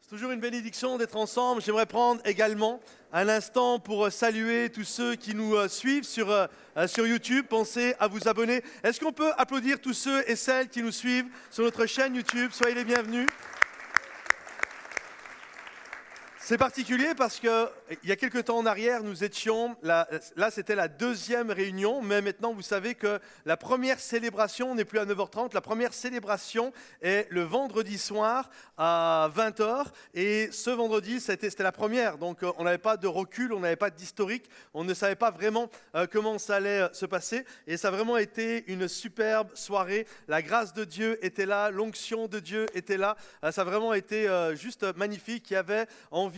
C'est toujours une bénédiction d'être ensemble. J'aimerais prendre également un instant pour saluer tous ceux qui nous suivent sur YouTube. Pensez à vous abonner. Est-ce qu'on peut applaudir tous ceux et celles qui nous suivent sur notre chaîne YouTube? Soyez les bienvenus. C'est particulier parce qu'il y a quelques temps en arrière, nous étions, là c'était la deuxième réunion, mais maintenant vous savez que la première célébration n'est plus à 9h30, la première célébration est le vendredi soir à 20h, et ce vendredi c'était la première, donc on n'avait pas de recul, on n'avait pas d'historique, on ne savait pas vraiment comment ça allait se passer, et ça a vraiment été une superbe soirée, la grâce de Dieu était là, l'onction de Dieu était là, ça a vraiment été juste magnifique. Il y avait environ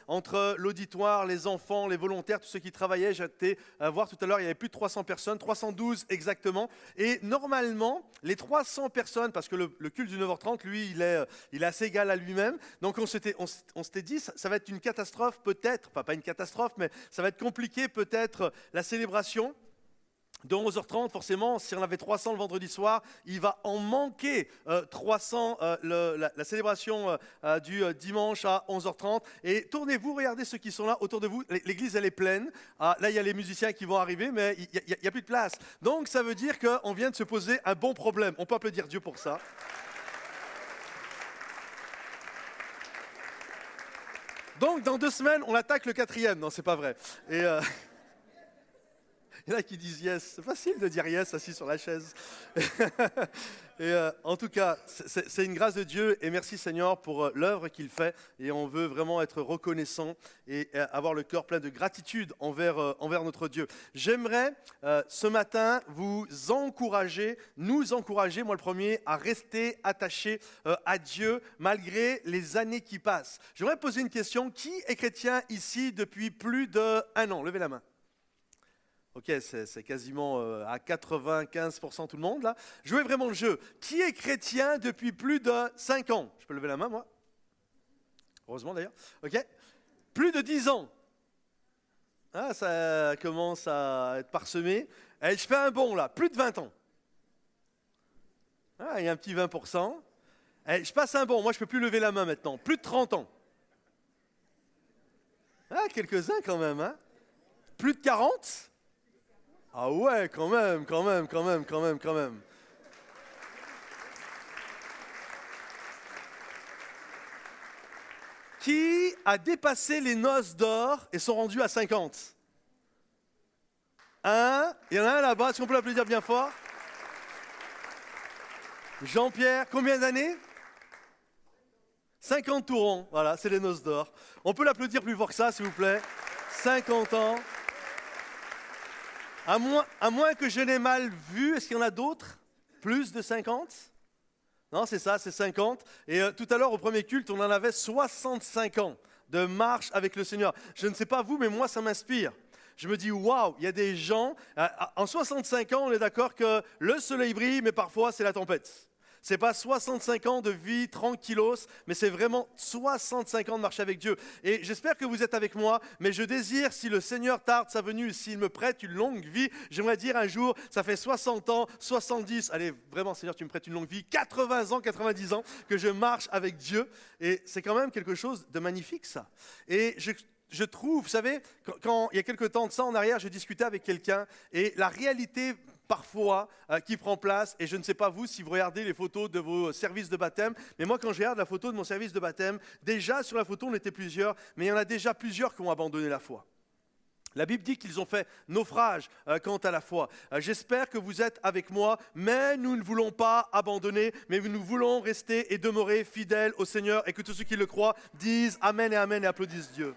entre l'auditoire, les enfants, les volontaires, tous ceux qui travaillaient. J'ai été voir tout à l'heure, il y avait plus de 300 personnes, 312 exactement. Et normalement, les 300 personnes, parce que le culte du 9h30, lui, il est assez égal à lui-même. Donc on s'était dit, ça va être une catastrophe peut-être, enfin pas une catastrophe, mais ça va être compliqué peut-être la célébration. De 11h30, forcément, si on avait 300 le vendredi soir, il va en manquer 300 la célébration du dimanche à 11h30. Et tournez-vous, regardez ceux qui sont là autour de vous. L'église, elle est pleine. Là, il y a les musiciens qui vont arriver, mais il n'y a plus de place. Donc, ça veut dire qu'on vient de se poser un bon problème. On peut applaudir Dieu pour ça. Donc, dans 2 semaines, on attaque le 4e. Non, c'est pas vrai. Et... Il y en a qui disent yes. C'est facile de dire yes assis sur la chaise. Et en tout cas, c'est une grâce de Dieu et merci Seigneur pour l'œuvre qu'il fait. Et on veut vraiment être reconnaissant et avoir le cœur plein de gratitude envers notre Dieu. J'aimerais ce matin vous encourager, nous encourager, moi le premier, à rester attachés à Dieu malgré les années qui passent. J'aimerais poser une question. Qui est chrétien ici depuis plus d'1 an? Levez la main. Ok, c'est quasiment à 95% tout le monde là. Jouez vraiment le jeu. Qui est chrétien depuis plus de 5 ans? Je peux lever la main, moi? Heureusement d'ailleurs. Ok. Plus de 10 ans. Ah, ça commence à être parsemé. Et je fais un bond là. Plus de 20 ans. Ah, il y a un petit 20%. Et je passe un bond. Moi, je ne peux plus lever la main maintenant. Plus de 30 ans. Ah, quelques-uns quand même. Hein? Plus de 40. Ah ouais, quand même. Qui a dépassé les noces d'or et sont rendus à 50? Il y en a un là-bas, est-ce qu'on peut l'applaudir bien fort? Jean-Pierre, combien d'années? 50 tourons, voilà, c'est les noces d'or. On peut l'applaudir plus fort que ça, s'il vous plaît. 50 ans. À moins que je n'ai mal vu, est-ce qu'il y en a d'autres? Plus de 50? Non, c'est ça, c'est 50. Et tout à l'heure, au premier culte, on en avait 65 ans de marche avec le Seigneur. Je ne sais pas vous, mais moi, ça m'inspire. Je me dis, waouh, il y a des gens, en 65 ans, on est d'accord que le soleil brille, mais parfois, c'est la tempête. Ce n'est pas 65 ans de vie tranquillos, mais c'est vraiment 65 ans de marcher avec Dieu. Et j'espère que vous êtes avec moi, mais je désire, si le Seigneur tarde sa venue, s'il me prête une longue vie, j'aimerais dire un jour, ça fait 60 ans, 70, allez, vraiment Seigneur, tu me prêtes une longue vie, 80 ans, 90 ans, que je marche avec Dieu. Et c'est quand même quelque chose de magnifique, ça. Et je trouve, vous savez, quand il y a quelques temps de ça en arrière, je discutais avec quelqu'un, et la réalité parfois qui prend place, et je ne sais pas vous si vous regardez les photos de vos services de baptême, mais moi quand je regarde la photo de mon service de baptême, déjà sur la photo on était plusieurs, mais il y en a déjà plusieurs qui ont abandonné la foi. La Bible dit qu'ils ont fait naufrage quant à la foi. J'espère que vous êtes avec moi, mais nous ne voulons pas abandonner, mais nous voulons rester et demeurer fidèles au Seigneur, et que tous ceux qui le croient disent Amen et applaudissent Dieu.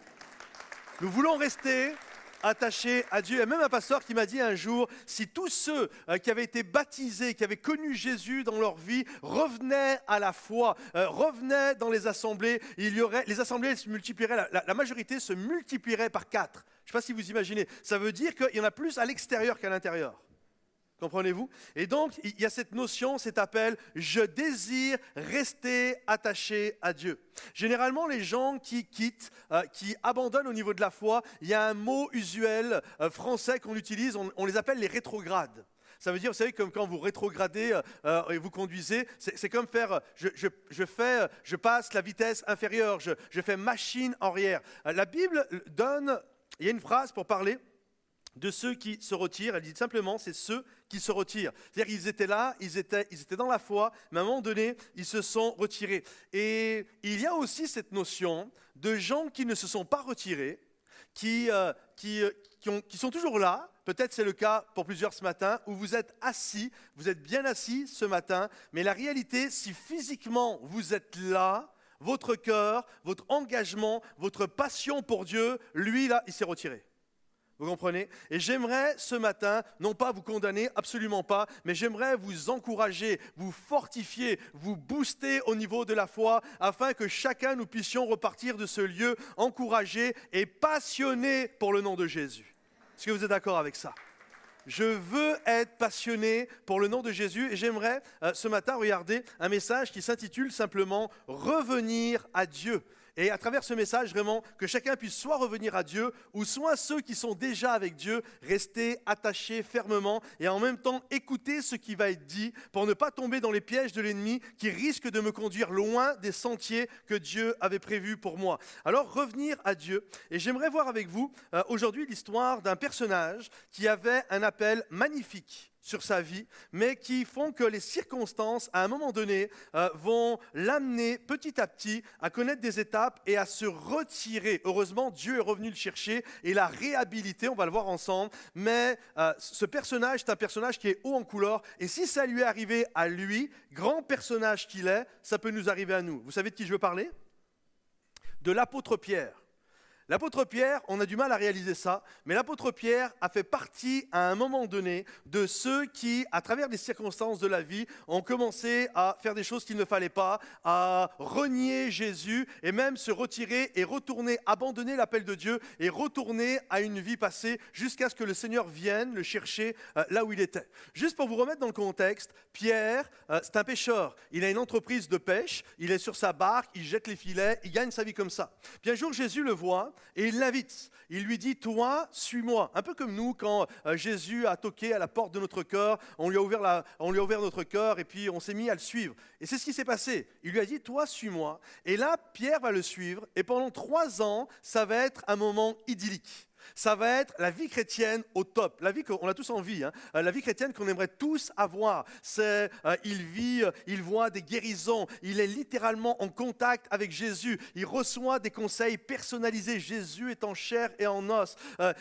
Nous voulons rester attachés à Dieu. Il y a même un pasteur qui m'a dit un jour, si tous ceux qui avaient été baptisés, qui avaient connu Jésus dans leur vie, revenaient à la foi, revenaient dans les assemblées, les assemblées se multiplieraient, la majorité se multiplierait par 4. Je ne sais pas si vous imaginez. Ça veut dire qu'il y en a plus à l'extérieur qu'à l'intérieur. Comprenez-vous? Et donc, il y a cette notion, cet appel, je désire rester attaché à Dieu. Généralement, les gens qui quittent, qui abandonnent au niveau de la foi, il y a un mot usuel français qu'on utilise, on les appelle les rétrogrades. Ça veut dire, vous savez, comme quand vous rétrogradez et vous conduisez, c'est comme faire, je passe la vitesse inférieure, je fais machine arrière. La Bible donne, il y a une phrase pour parler de ceux qui se retirent. Elle dit simplement, c'est ceux qui se retirent. C'est-à-dire qu'ils étaient là, ils étaient dans la foi, mais à un moment donné, ils se sont retirés. Et il y a aussi cette notion de gens qui ne se sont pas retirés, qui sont toujours là. Peut-être c'est le cas pour plusieurs ce matin, où vous êtes assis, vous êtes bien assis ce matin, mais la réalité, si physiquement vous êtes là, votre cœur, votre engagement, votre passion pour Dieu, lui là, il s'est retiré. Vous comprenez? Et j'aimerais ce matin, non pas vous condamner, absolument pas, mais j'aimerais vous encourager, vous fortifier, vous booster au niveau de la foi, afin que chacun nous puissions repartir de ce lieu encouragé et passionné pour le nom de Jésus. Est-ce que vous êtes d'accord avec ça? Je veux être passionné pour le nom de Jésus et j'aimerais ce matin regarder un message qui s'intitule simplement « Revenir à Dieu ». Et à travers ce message, vraiment, que chacun puisse soit revenir à Dieu, ou soit ceux qui sont déjà avec Dieu, rester attachés fermement et en même temps écouter ce qui va être dit pour ne pas tomber dans les pièges de l'ennemi qui risquent de me conduire loin des sentiers que Dieu avait prévus pour moi. Alors, revenir à Dieu. Et j'aimerais voir avec vous aujourd'hui l'histoire d'un personnage qui avait un appel magnifique sur sa vie, mais qui font que les circonstances, à un moment donné, vont l'amener petit à petit à connaître des étapes et à se retirer. Heureusement, Dieu est revenu le chercher et l'a réhabilité, on va le voir ensemble, mais ce personnage, c'est un personnage qui est haut en couleur, et si ça lui est arrivé à lui, grand personnage qu'il est, ça peut nous arriver à nous. Vous savez de qui je veux parler? De l'apôtre Pierre. L'apôtre Pierre, on a du mal à réaliser ça, mais l'apôtre Pierre a fait partie à un moment donné de ceux qui, à travers des circonstances de la vie, ont commencé à faire des choses qu'il ne fallait pas, à renier Jésus et même se retirer et retourner, abandonner l'appel de Dieu et retourner à une vie passée jusqu'à ce que le Seigneur vienne le chercher là où il était. Juste pour vous remettre dans le contexte, Pierre, c'est un pêcheur. Il a une entreprise de pêche, il est sur sa barque, il jette les filets, il gagne sa vie comme ça. Puis un jour, Jésus le voit et il l'invite. Il lui dit, toi, suis-moi. Un peu comme nous, quand Jésus a toqué à la porte de notre cœur, on lui a ouvert notre cœur et puis on s'est mis à le suivre. Et c'est ce qui s'est passé. Il lui a dit, toi, suis-moi. Et là, Pierre va le suivre et pendant 3 ans, ça va être un moment idyllique. Ça va être la vie chrétienne au top, la vie qu'on a tous envie, la vie chrétienne qu'on aimerait tous avoir. Il voit des guérisons, il est littéralement en contact avec Jésus, il reçoit des conseils personnalisés, Jésus est en chair et en os,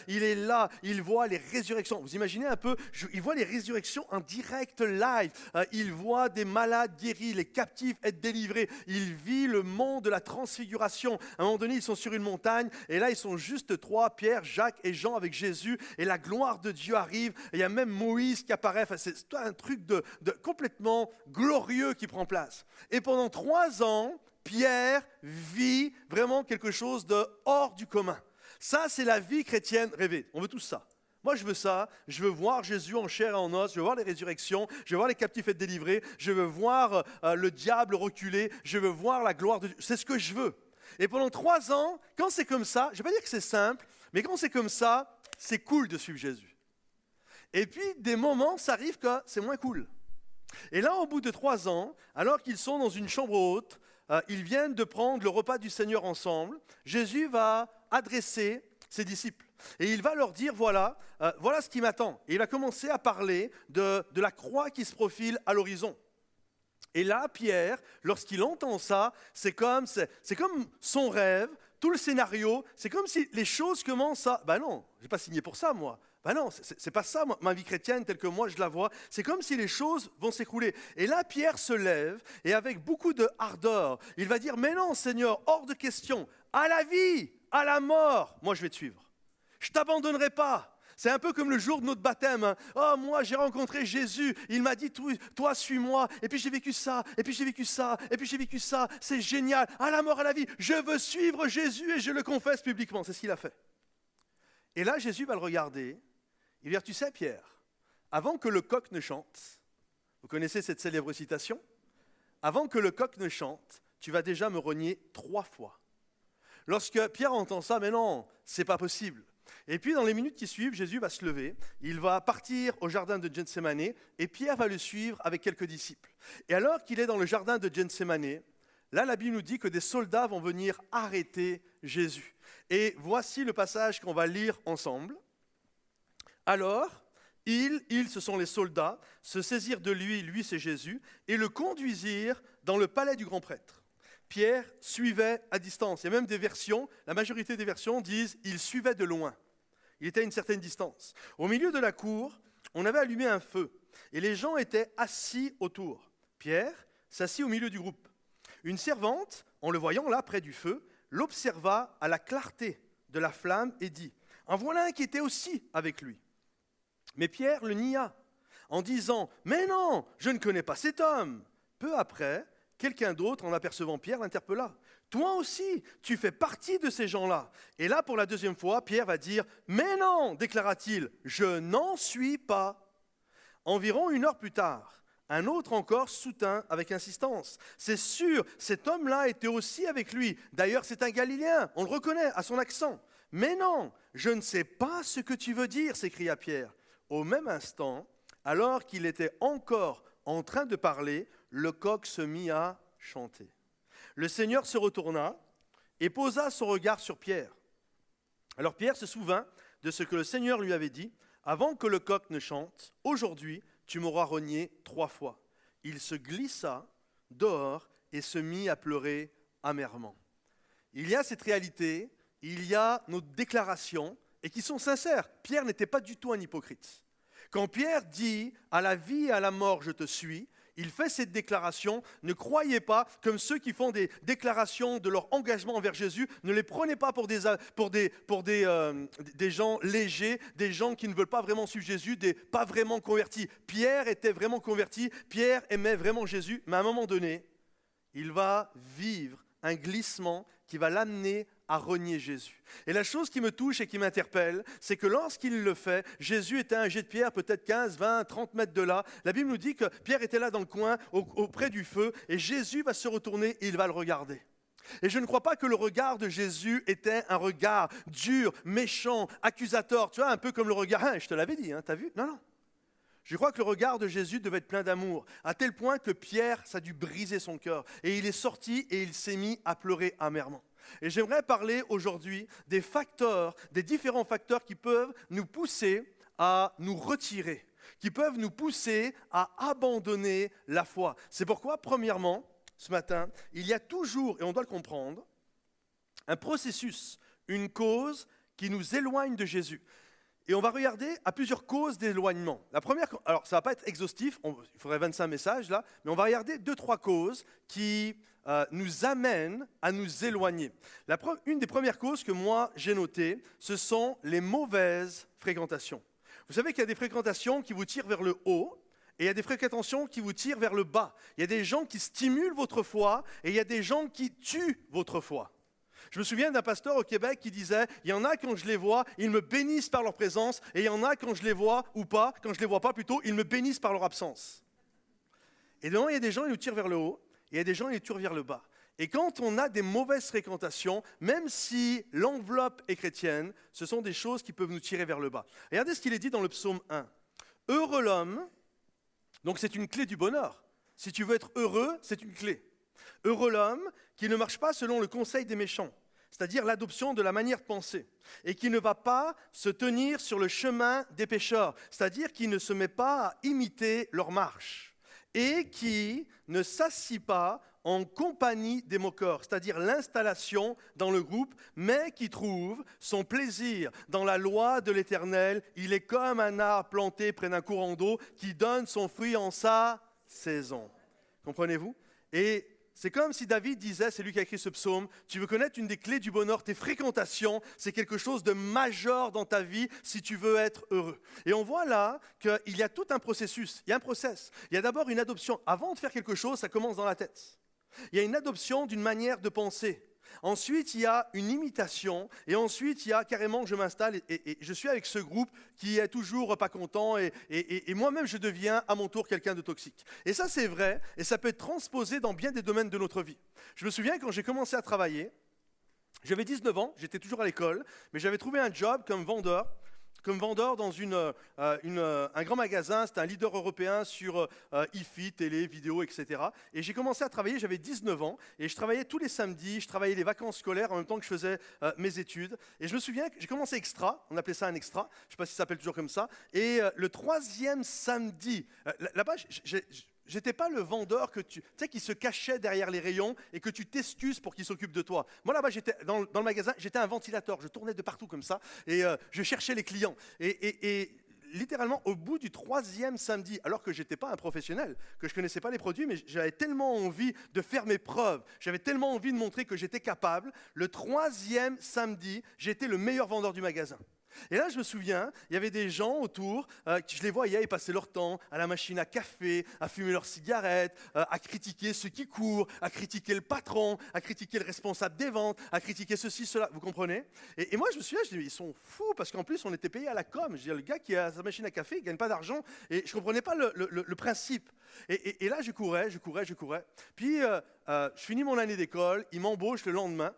il est là, il voit les résurrections. Vous imaginez un peu, il voit les résurrections en direct live, il voit des malades guéris, les captifs être délivrés, il vit le monde de la transfiguration. À un moment donné, ils sont sur une montagne et là, ils sont juste 3, Pierre, Jacques et Jean avec Jésus, et la gloire de Dieu arrive, et il y a même Moïse qui apparaît, enfin, c'est un truc de complètement glorieux qui prend place. Et pendant 3 ans, Pierre vit vraiment quelque chose de hors du commun. Ça, c'est la vie chrétienne rêvée. On veut tous ça. Moi, je veux ça. Je veux voir Jésus en chair et en os. Je veux voir les résurrections. Je veux voir les captifs être délivrés. Je veux voir le diable reculer. Je veux voir la gloire de Dieu. C'est ce que je veux. Et pendant 3 ans, quand c'est comme ça, je ne vais pas dire que c'est simple, mais quand c'est comme ça, c'est cool de suivre Jésus. Et puis, des moments, ça arrive que c'est moins cool. Et là, au bout de 3 ans, alors qu'ils sont dans une chambre haute, ils viennent de prendre le repas du Seigneur ensemble, Jésus va adresser ses disciples. Et il va leur dire, voilà ce qui m'attend. Et il va commencer à parler de la croix qui se profile à l'horizon. Et là, Pierre, lorsqu'il entend ça, c'est comme son rêve, tout le scénario, c'est comme si les choses commencent à... Ben non, je n'ai pas signé pour ça, moi. Ben non, c'est pas ça, ma vie chrétienne, telle que moi je la vois. C'est comme si les choses vont s'écrouler. Et là, Pierre se lève, et avec beaucoup de ardeur, il va dire, mais non, Seigneur, hors de question, à la vie, à la mort, moi je vais te suivre. Je ne t'abandonnerai pas. C'est un peu comme le jour de notre baptême. Oh, moi, j'ai rencontré Jésus. Il m'a dit, toi, suis-moi. Et puis j'ai vécu ça, et puis j'ai vécu ça, et puis j'ai vécu ça. C'est génial. À la mort, à la vie. Je veux suivre Jésus et je le confesse publiquement. C'est ce qu'il a fait. Et là, Jésus va le regarder. Il va dire, tu sais, Pierre, avant que le coq ne chante, vous connaissez cette célèbre citation? Avant que le coq ne chante, tu vas déjà me renier 3 fois. Lorsque Pierre entend ça, mais non, c'est pas possible. Et puis, dans les minutes qui suivent, Jésus va se lever, il va partir au jardin de Gethsémani, et Pierre va le suivre avec quelques disciples. Et alors qu'il est dans le jardin de Gethsémani, là, la Bible nous dit que des soldats vont venir arrêter Jésus. Et voici le passage qu'on va lire ensemble. Alors, ce sont les soldats, se saisirent de lui c'est Jésus, et le conduisirent dans le palais du grand prêtre. Pierre suivait à distance. Il y a même des versions, la majorité des versions disent « il suivait de loin ». Il était à une certaine distance. Au milieu de la cour, on avait allumé un feu, et les gens étaient assis autour. Pierre s'assit au milieu du groupe. Une servante, en le voyant là, près du feu, l'observa à la clarté de la flamme et dit « en voilà un qui était aussi avec lui ». Mais Pierre le nia, en disant « mais non, je ne connais pas cet homme ». Peu après, quelqu'un d'autre, en apercevant Pierre, l'interpella. « Toi aussi, tu fais partie de ces gens-là ». Et là, pour la deuxième fois, Pierre va dire « mais non », déclara-t-il, « je n'en suis pas ». Environ 1 heure plus tard, un autre encore soutint avec insistance. « C'est sûr, cet homme-là était aussi avec lui. D'ailleurs, c'est un Galiléen, on le reconnaît à son accent. »« Mais non, je ne sais pas ce que tu veux dire », s'écria Pierre. Au même instant, alors qu'il était encore en train de parler, le coq se mit à chanter. Le Seigneur se retourna et posa son regard sur Pierre. Alors Pierre se souvint de ce que le Seigneur lui avait dit « Avant que le coq ne chante, aujourd'hui, tu m'auras renié 3 fois. » Il se glissa dehors et se mit à pleurer amèrement. Il y a cette réalité, il y a nos déclarations, et qui sont sincères. Pierre n'était pas du tout un hypocrite. Quand Pierre dit « à la vie et à la mort, je te suis », il fait cette déclaration. Ne croyez pas, comme ceux qui font des déclarations de leur engagement envers Jésus, ne les prenez pas pour des gens légers, des gens qui ne veulent pas vraiment suivre Jésus, des pas vraiment convertis. Pierre était vraiment converti, Pierre aimait vraiment Jésus, mais à un moment donné, il va vivre un glissement qui va l'amener à renier Jésus. Et la chose qui me touche et qui m'interpelle, c'est que lorsqu'il le fait, Jésus était à un jet de pierre, peut-être 15, 20, 30 mètres de là. La Bible nous dit que Pierre était là dans le coin, auprès du feu, et Jésus va se retourner et il va le regarder. Et je ne crois pas que le regard de Jésus était un regard dur, méchant, accusateur. Tu vois, un peu comme le regard, hein, je te l'avais dit, hein, t'as vu ? Non. Je crois que le regard de Jésus devait être plein d'amour, à tel point que Pierre, ça a dû briser son cœur. Et il est sorti et il s'est mis à pleurer amèrement. Et j'aimerais parler aujourd'hui des différents facteurs qui peuvent nous pousser à nous retirer, qui peuvent nous pousser à abandonner la foi. C'est pourquoi, premièrement, ce matin, il y a toujours, et on doit le comprendre, un processus, une cause qui nous éloigne de Jésus. Et on va regarder à plusieurs causes d'éloignement. La première, alors ça ne va pas être exhaustif, il faudrait 25 messages là, mais on va regarder 2-3 causes qui nous amènent à nous éloigner. Une des premières causes que moi j'ai notées, ce sont les mauvaises fréquentations. Vous savez qu'il y a des fréquentations qui vous tirent vers le haut, et il y a des fréquentations qui vous tirent vers le bas. Il y a des gens qui stimulent votre foi, et il y a des gens qui tuent votre foi. Je me souviens d'un pasteur au Québec qui disait « Il y en a quand je les vois, ils me bénissent par leur présence, et il y en a quand je les vois ou pas, quand je les vois pas plutôt, ils me bénissent par leur absence. » Et donc il y a des gens qui nous tirent vers le haut, et il y a des gens qui nous tirent vers le bas. Et quand on a des mauvaises fréquentations, même si l'enveloppe est chrétienne, ce sont des choses qui peuvent nous tirer vers le bas. Regardez ce qu'il est dit dans le psaume 1. « Heureux l'homme », donc c'est une clé du bonheur. Si tu veux être heureux, c'est une clé. « Heureux l'homme qui ne marche pas selon le conseil des méchants », c'est-à-dire l'adoption de la manière de penser, et qui ne va pas se tenir sur le chemin des pécheurs, c'est-à-dire qui ne se met pas à imiter leur marche, et qui ne s'assit pas en compagnie des moqueurs, c'est-à-dire l'installation dans le groupe, mais qui trouve son plaisir dans la loi de l'Éternel. Il est comme un arbre planté près d'un courant d'eau qui donne son fruit en sa saison. Comprenez-vous ? Et c'est comme si David disait, c'est lui qui a écrit ce psaume, tu veux connaître une des clés du bonheur, tes fréquentations, c'est quelque chose de majeur dans ta vie si tu veux être heureux. Et on voit là qu'il y a tout un processus, il y a un process. Il y a d'abord une adoption. Avant de faire quelque chose, ça commence dans la tête. Il y a une adoption d'une manière de penser. Ensuite, il y a une imitation, et ensuite, il y a carrément, je m'installe et je suis avec ce groupe qui est toujours pas content, et moi-même, je deviens à mon tour quelqu'un de toxique. Et ça, c'est vrai, et ça peut être transposé dans bien des domaines de notre vie. Je me souviens, quand j'ai commencé à travailler, J'avais 19 ans, j'étais toujours à l'école, mais j'avais trouvé un job comme vendeur dans un grand magasin. C'était un leader européen sur e-fit, télé, vidéo, etc. Et j'ai commencé à travailler, j'avais 19 ans, et je travaillais tous les samedis, je travaillais les vacances scolaires en même temps que je faisais mes études. Et je me souviens que j'ai commencé extra, on appelait ça un extra, je ne sais pas si ça s'appelle toujours comme ça, et le troisième samedi, là-bas, j'étais pas le vendeur tu sais, qui se cachait derrière les rayons et que tu t'excuses pour qu'il s'occupe de toi. Moi, là-bas, j'étais dans le magasin, j'étais un ventilateur. Je tournais de partout comme ça et je cherchais les clients. Et littéralement, au bout du troisième samedi, alors que je n'étais pas un professionnel, que je ne connaissais pas les produits, mais j'avais tellement envie de faire mes preuves, j'avais tellement envie de montrer que j'étais capable, le troisième samedi, j'étais le meilleur vendeur du magasin. Et là, je me souviens, il y avait des gens autour, je les voyais, ils passaient leur temps à la machine à café, à fumer leurs cigarettes, à critiquer ceux qui courent, à critiquer le patron, à critiquer le responsable des ventes, à critiquer ceci, cela, vous comprenez? Et moi, je me souviens, je dis, ils sont fous, parce qu'en plus, on était payé à la com. Je dis, le gars qui a sa machine à café, il ne gagne pas d'argent, et je ne comprenais pas le principe. Et là, je courais. Puis, je finis mon année d'école, ils m'embauchent le lendemain.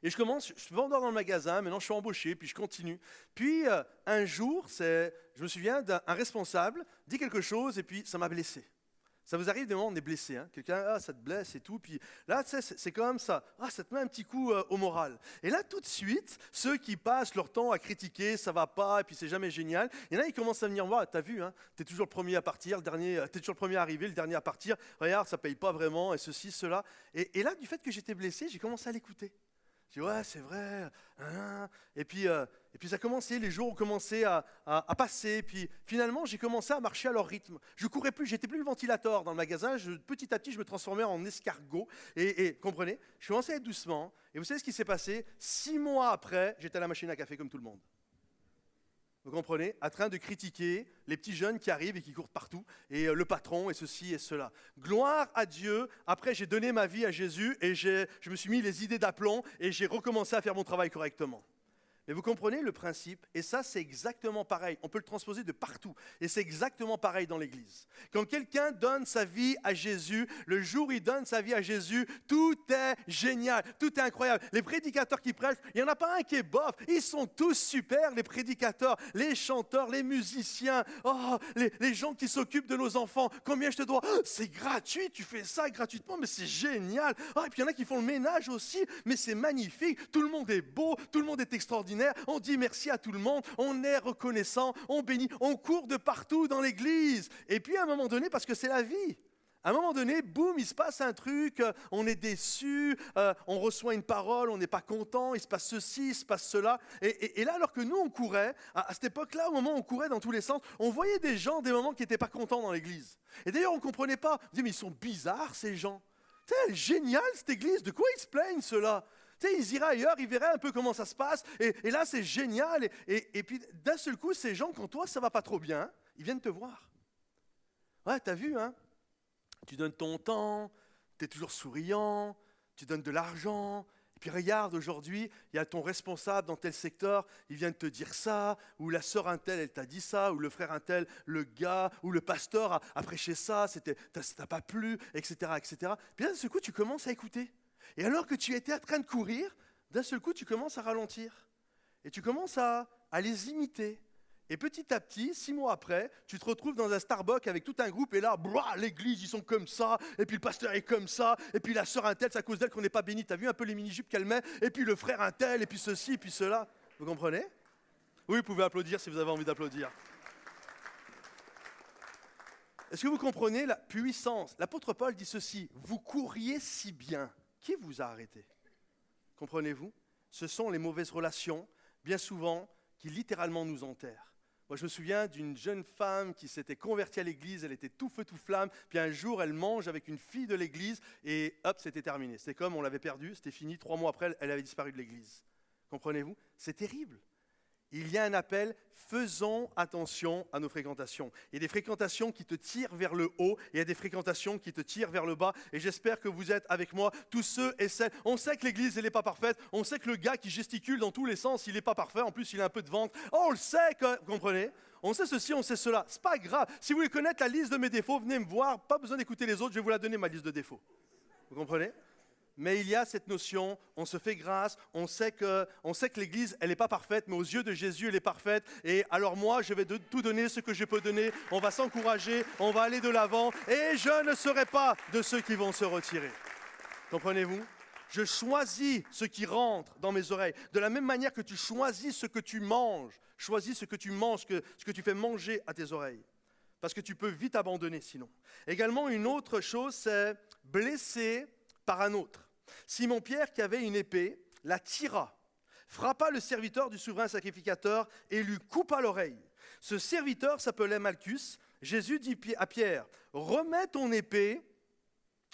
Et je suis vendeur dans le magasin, maintenant je suis embauché, puis je continue. Puis un jour, je me souviens d'un responsable dit quelque chose et puis ça m'a blessé. Ça vous arrive des moments où on est blessé, hein? Quelqu'un, ça te blesse et tout, puis là, tu sais, c'est comme ça, ça te met un petit coup au moral. Et là, tout de suite, ceux qui passent leur temps à critiquer, ça va pas, et puis c'est jamais génial, il y en a, ils commencent à venir voir, t'as vu, hein, t'es toujours le premier à partir, t'es toujours le premier à arriver, le dernier à partir, regarde, ça paye pas vraiment, et ceci, cela. Et là, du fait que j'étais blessé, j'ai commencé à l'écouter. Je dis, ouais, c'est vrai. Et puis ça a commencé, les jours ont commencé à passer. Puis finalement, j'ai commencé à marcher à leur rythme. Je courais plus, j'étais plus le ventilateur dans le magasin. Petit à petit, je me transformais en escargot. Et comprenez, je commençais à être doucement. Et vous savez ce qui s'est passé? 6 mois après, j'étais à la machine à café comme tout le monde. Vous comprenez? En train de critiquer les petits jeunes qui arrivent et qui courent partout, et le patron, et ceci et cela. Gloire à Dieu. Après, j'ai donné ma vie à Jésus, et je me suis mis les idées d'aplomb, et j'ai recommencé à faire mon travail correctement. Mais vous comprenez le principe? Et ça, c'est exactement pareil. On peut le transposer de partout. Et c'est exactement pareil dans l'Église. Quand quelqu'un donne sa vie à Jésus, le jour où il donne sa vie à Jésus, tout est génial, tout est incroyable. Les prédicateurs qui prêchent, il n'y en a pas un qui est bof. Ils sont tous super, les prédicateurs, les chanteurs, les musiciens, les gens qui s'occupent de nos enfants. Combien je te dois? C'est gratuit, tu fais ça gratuitement, mais c'est génial. Et puis il y en a qui font le ménage aussi, mais c'est magnifique. Tout le monde est beau, tout le monde est extraordinaire. On dit merci à tout le monde, on est reconnaissant, on bénit, on court de partout dans l'église. Et puis à un moment donné, parce que c'est la vie, à un moment donné, boum, il se passe un truc, on est déçu, on reçoit une parole, on n'est pas content, il se passe ceci, il se passe cela. Et là, alors que nous, on courait, à cette époque-là, au moment où on courait dans tous les sens, on voyait des gens, des moments qui n'étaient pas contents dans l'église. Et d'ailleurs, on ne comprenait pas. On disait, mais ils sont bizarres, ces gens. C'est génial, cette église, de quoi ils se plaignent, ceux-là? Ils iraient ailleurs, ils verraient un peu comment ça se passe, et là c'est génial, et puis d'un seul coup, ces gens, quand toi ça va pas trop bien, ils viennent te voir. Ouais, t'as vu, hein? Tu donnes ton temps, tu es toujours souriant, tu donnes de l'argent, et puis regarde, aujourd'hui, il y a ton responsable dans tel secteur, il vient de te dire ça, ou la sœur un tel, elle t'a dit ça, ou le frère un tel, le gars, ou le pasteur a prêché ça, ça t'a pas plu, etc., etc. Puis là, d'un seul coup, tu commences à écouter. Et alors que tu étais en train de courir, d'un seul coup, tu commences à ralentir. Et tu commences à les imiter. Et petit à petit, 6 mois après, tu te retrouves dans un Starbucks avec tout un groupe. Et là, l'église, ils sont comme ça. Et puis le pasteur est comme ça. Et puis la sœur un tel, c'est à cause d'elle qu'on n'est pas béni. Tu as vu un peu les mini-jupes qu'elle met? Et puis le frère un tel, et puis ceci, et puis cela. Vous comprenez? Oui, vous pouvez applaudir si vous avez envie d'applaudir. Est-ce que vous comprenez la puissance? L'apôtre Paul dit ceci: vous couriez si bien. Qui vous a arrêté? Comprenez-vous? Ce sont les mauvaises relations, bien souvent, qui littéralement nous enterrent. Moi, je me souviens d'une jeune femme qui s'était convertie à l'église, elle était tout feu, tout flamme, puis un jour, elle mange avec une fille de l'église, et hop, c'était terminé. C'était comme on l'avait perdue, c'était fini, 3 mois après, elle avait disparu de l'église. Comprenez-vous? C'est terrible. Il y a un appel, faisons attention à nos fréquentations. Il y a des fréquentations qui te tirent vers le haut, et il y a des fréquentations qui te tirent vers le bas. Et j'espère que vous êtes avec moi, tous ceux et celles. On sait que l'église, elle n'est pas parfaite. On sait que le gars qui gesticule dans tous les sens, il n'est pas parfait. En plus, il a un peu de ventre. On le sait, vous comprenez? On sait ceci, on sait cela. C'est pas grave. Si vous voulez connaître la liste de mes défauts, venez me voir. Pas besoin d'écouter les autres, je vais vous la donner, ma liste de défauts. Vous comprenez? mais il y a cette notion, on se fait grâce, on sait que l'Église, elle n'est pas parfaite, mais aux yeux de Jésus, elle est parfaite. Et alors moi, je vais tout donner ce que je peux donner. On va s'encourager, on va aller de l'avant. Et je ne serai pas de ceux qui vont se retirer. Comprenez-vous ? Je choisis ce qui rentre dans mes oreilles. De la même manière que tu choisis ce que tu manges. Choisis ce que tu manges, ce que tu fais manger à tes oreilles. Parce que tu peux vite abandonner sinon. Également, une autre chose, c'est blesser par un autre. Simon-Pierre, qui avait une épée, la tira, frappa le serviteur du souverain sacrificateur et lui coupa l'oreille. Ce serviteur s'appelait Malchus. Jésus dit à Pierre, « Remets ton épée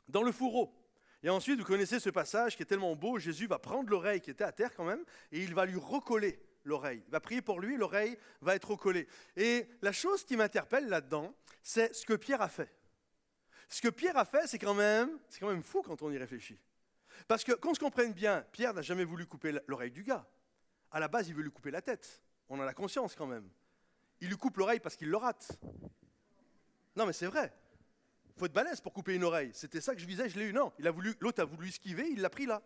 dans le fourreau. » Et ensuite, vous connaissez ce passage qui est tellement beau, Jésus va prendre l'oreille qui était à terre quand même, et il va lui recoller l'oreille. Il va prier pour lui, l'oreille va être recollée. Et la chose qui m'interpelle là-dedans, c'est ce que Pierre a fait. Ce que Pierre a fait, c'est quand même fou quand on y réfléchit. Parce que, qu'on se comprenne bien, Pierre n'a jamais voulu couper l'oreille du gars. À la base, il veut lui couper la tête. On en a conscience quand même. Il lui coupe l'oreille parce qu'il le rate. Non, mais c'est vrai. Il faut être balèze pour couper une oreille. C'était ça que je visais, je l'ai eu. Non, l'autre a voulu esquiver, il l'a pris là.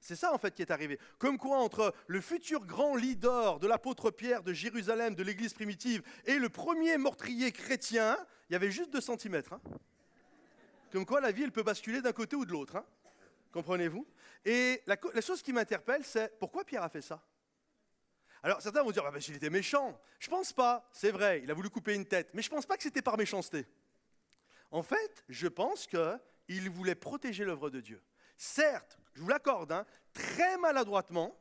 C'est ça en fait qui est arrivé. Comme quoi, entre le futur grand leader de l'apôtre Pierre de Jérusalem, de l'église primitive, et le premier meurtrier chrétien, il y avait juste 2 centimètres. Comme quoi, la vie, elle peut basculer d'un côté ou de l'autre. Comprenez-vous ? Et la chose qui m'interpelle, c'est pourquoi Pierre a fait ça ? Alors, certains vont dire, il était méchant. Je ne pense pas, c'est vrai, il a voulu couper une tête. Mais je ne pense pas que c'était par méchanceté. En fait, je pense qu'il voulait protéger l'œuvre de Dieu. Certes, je vous l'accorde, très maladroitement,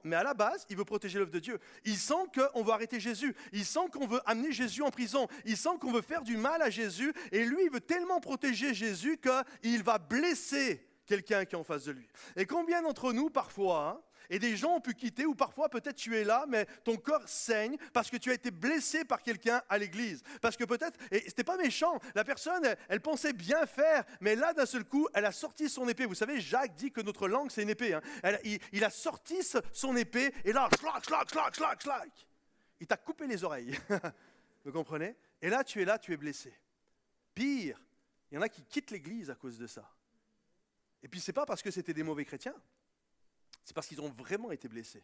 mais à la base, il veut protéger l'œuvre de Dieu. Il sent qu'on veut arrêter Jésus. Il sent qu'on veut amener Jésus en prison. Il sent qu'on veut faire du mal à Jésus. Et lui, il veut tellement protéger Jésus qu'il va blesser quelqu'un qui est en face de lui. Et combien d'entre nous, parfois, et des gens ont pu quitter, ou parfois peut-être tu es là, mais ton corps saigne parce que tu as été blessé par quelqu'un à l'église. Parce que peut-être, et c'était pas méchant, la personne, elle pensait bien faire, mais là d'un seul coup, elle a sorti son épée. Vous savez, Jacques dit que notre langue c'est une épée. Il a sorti son épée, et là, schlac. Il t'a coupé les oreilles. Vous comprenez ? Et là, tu es blessé. Pire, il y en a qui quittent l'église à cause de ça. Et puis c'est pas parce que c'était des mauvais chrétiens. C'est parce qu'ils ont vraiment été blessés.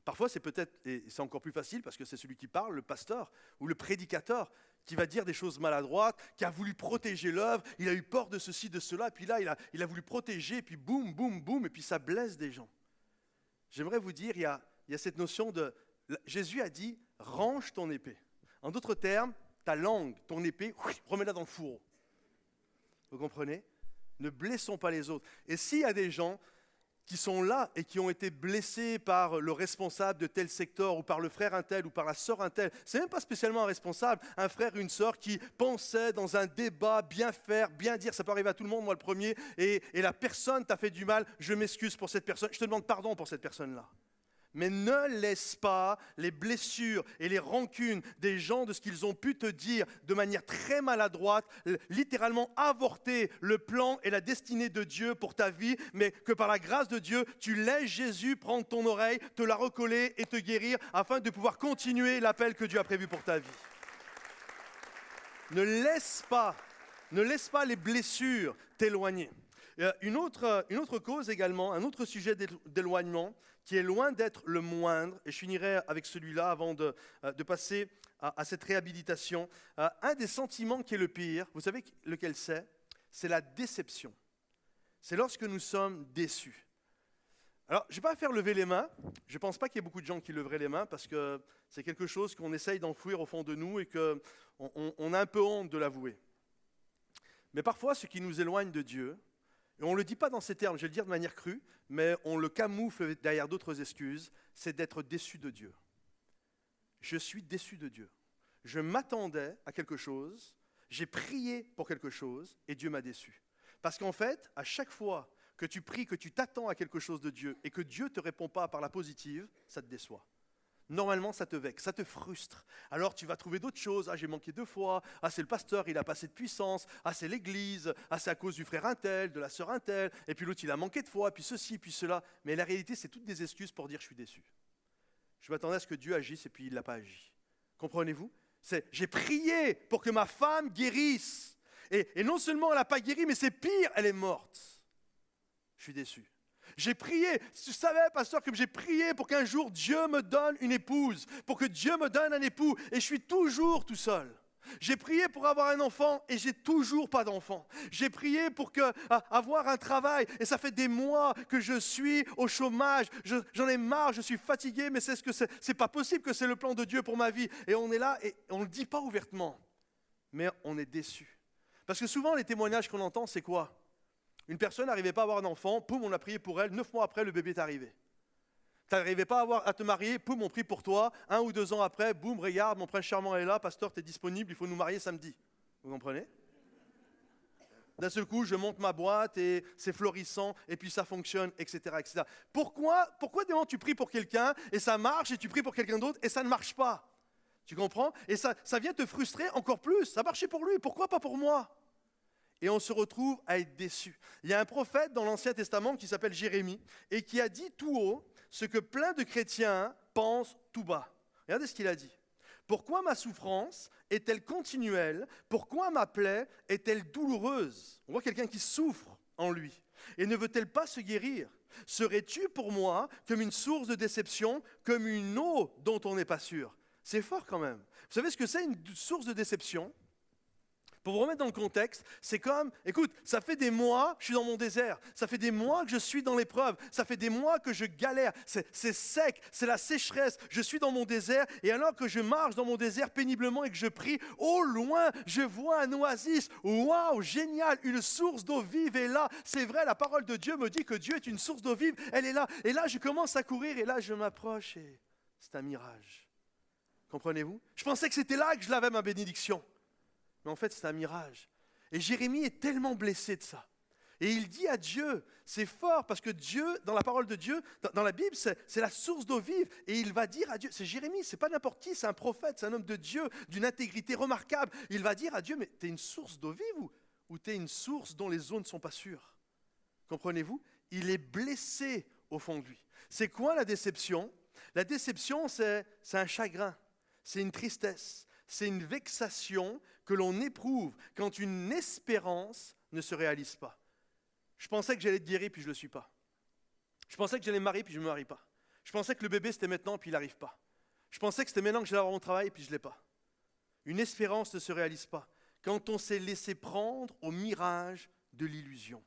Parfois, c'est peut-être, et c'est encore plus facile parce que c'est celui qui parle, le pasteur ou le prédicateur, qui va dire des choses maladroites, qui a voulu protéger l'œuvre, il a eu peur de ceci, de cela, et puis là, il a voulu protéger, et puis boum, boum, boum, et puis ça blesse des gens. J'aimerais vous dire, il y a cette notion de... Jésus a dit, range ton épée. En d'autres termes, ta langue, ton épée, remets-la dans le fourreau. Vous comprenez ? Ne blessons pas les autres. Et s'il y a des gens qui sont là et qui ont été blessés par le responsable de tel secteur ou par le frère un tel ou par la sœur un tel. C'est même pas spécialement un responsable, un frère, une sœur qui pensait dans un débat bien faire, bien dire, ça peut arriver à tout le monde, moi le premier, et la personne t'a fait du mal, je m'excuse pour cette personne, je te demande pardon pour cette personne-là. Mais ne laisse pas les blessures et les rancunes des gens de ce qu'ils ont pu te dire de manière très maladroite, littéralement avorter le plan et la destinée de Dieu pour ta vie, mais que par la grâce de Dieu, tu laisses Jésus prendre ton oreille, te la recoller et te guérir afin de pouvoir continuer l'appel que Dieu a prévu pour ta vie. Ne laisse pas les blessures t'éloigner. Une autre cause également, un autre sujet d'éloignement, qui est loin d'être le moindre, et je finirai avec celui-là avant de passer à cette réhabilitation. Un des sentiments qui est le pire, vous savez lequel c'est ? C'est la déception. C'est lorsque nous sommes déçus. Alors, je ne vais pas faire lever les mains, je ne pense pas qu'il y ait beaucoup de gens qui leveraient les mains, parce que c'est quelque chose qu'on essaye d'enfouir au fond de nous et qu'on a un peu honte de l'avouer. Mais parfois, ce qui nous éloigne de Dieu, et on ne le dit pas dans ces termes, je vais le dire de manière crue, mais on le camoufle derrière d'autres excuses, c'est d'être déçu de Dieu. Je suis déçu de Dieu. Je m'attendais à quelque chose, j'ai prié pour quelque chose, et Dieu m'a déçu. Parce qu'en fait, à chaque fois que tu pries, que tu t'attends à quelque chose de Dieu, et que Dieu ne te répond pas par la positive, ça te déçoit. Normalement, ça te vexe, ça te frustre. Alors, tu vas trouver d'autres choses. Ah, j'ai manqué 2 fois. Ah, c'est le pasteur, il n'a pas assez de puissance. Ah, c'est l'église. Ah, c'est à cause du frère un tel, de la sœur un tel. Et puis l'autre, il a manqué de foi, puis ceci, puis cela. Mais la réalité, c'est toutes des excuses pour dire je suis déçu. Je m'attendais à ce que Dieu agisse, et puis il n'a pas agi. Comprenez-vous ? J'ai prié pour que ma femme guérisse. Et non seulement elle n'a pas guéri, mais c'est pire, elle est morte. je suis déçu. J'ai prié, tu savais, pasteur, que j'ai prié pour qu'un jour Dieu me donne une épouse, pour que Dieu me donne un époux, et je suis toujours tout seul. J'ai prié pour avoir un enfant et j'ai toujours pas d'enfant. J'ai prié pour avoir un travail et ça fait des mois que je suis au chômage. J'en ai marre, je suis fatigué, mais c'est pas possible que c'est le plan de Dieu pour ma vie. Et on est là et on ne le dit pas ouvertement, mais on est déçu. Parce que souvent les témoignages qu'on entend, c'est quoi? Une personne n'arrivait pas à avoir un enfant, poum, on a prié pour elle, 9 mois après, le bébé est arrivé. Tu n'arrivais pas à te marier, poum, on prie pour toi. 1 ou 2 ans après, boum, regarde, mon prince charmant est là, pasteur, tu es disponible, il faut nous marier samedi. Vous comprenez? D'un seul coup, je monte ma boîte et c'est florissant, et puis ça fonctionne, etc. etc. Pourquoi des moments tu pries pour quelqu'un et ça marche, et tu pries pour quelqu'un d'autre et ça ne marche pas? Tu comprends? Et ça vient te frustrer encore plus. Ça marchait pour lui, pourquoi pas pour moi? Et on se retrouve à être déçu. Il y a un prophète dans l'Ancien Testament qui s'appelle Jérémie et qui a dit tout haut ce que plein de chrétiens pensent tout bas. Regardez ce qu'il a dit. Pourquoi ma souffrance est-elle continuelle? Pourquoi ma plaie est-elle douloureuse? On voit quelqu'un qui souffre en lui. Et ne veut-elle pas se guérir? Serais-tu pour moi comme une source de déception, comme une eau dont on n'est pas sûr? C'est fort quand même. Vous savez ce que c'est une source de déception? Pour vous remettre dans le contexte, c'est comme, écoute, ça fait des mois que je suis dans mon désert, ça fait des mois que je suis dans l'épreuve, ça fait des mois que je galère, c'est sec, c'est la sécheresse, je suis dans mon désert, et alors que je marche dans mon désert péniblement et que je prie, au loin, je vois un oasis, waouh, génial, une source d'eau vive est là, c'est vrai, la parole de Dieu me dit que Dieu est une source d'eau vive, elle est là, et là je commence à courir, et là je m'approche, et c'est un mirage. Comprenez-vous? Je pensais que c'était là que je l'avais ma bénédiction. Mais en fait, c'est un mirage. Et Jérémie est tellement blessé de ça. Et il dit à Dieu, c'est fort parce que Dieu, dans la parole de Dieu, dans la Bible, c'est la source d'eau vive. Et il va dire à Dieu, c'est Jérémie, c'est pas n'importe qui, c'est un prophète, c'est un homme de Dieu, d'une intégrité remarquable. Il va dire à Dieu, mais tu es une source d'eau vive ou tu es une source dont les eaux ne sont pas sûres? Comprenez-vous? Il est blessé au fond de lui. C'est quoi la déception? La déception, c'est un chagrin, c'est une tristesse. C'est une vexation que l'on éprouve quand une espérance ne se réalise pas. Je pensais que j'allais être guéri, puis je ne le suis pas. Je pensais que j'allais me marier, puis je ne me marie pas. Je pensais que le bébé, c'était maintenant, puis il n'arrive pas. Je pensais que c'était maintenant que j'allais avoir mon travail, puis je ne l'ai pas. Une espérance ne se réalise pas quand on s'est laissé prendre au mirage de l'illusion.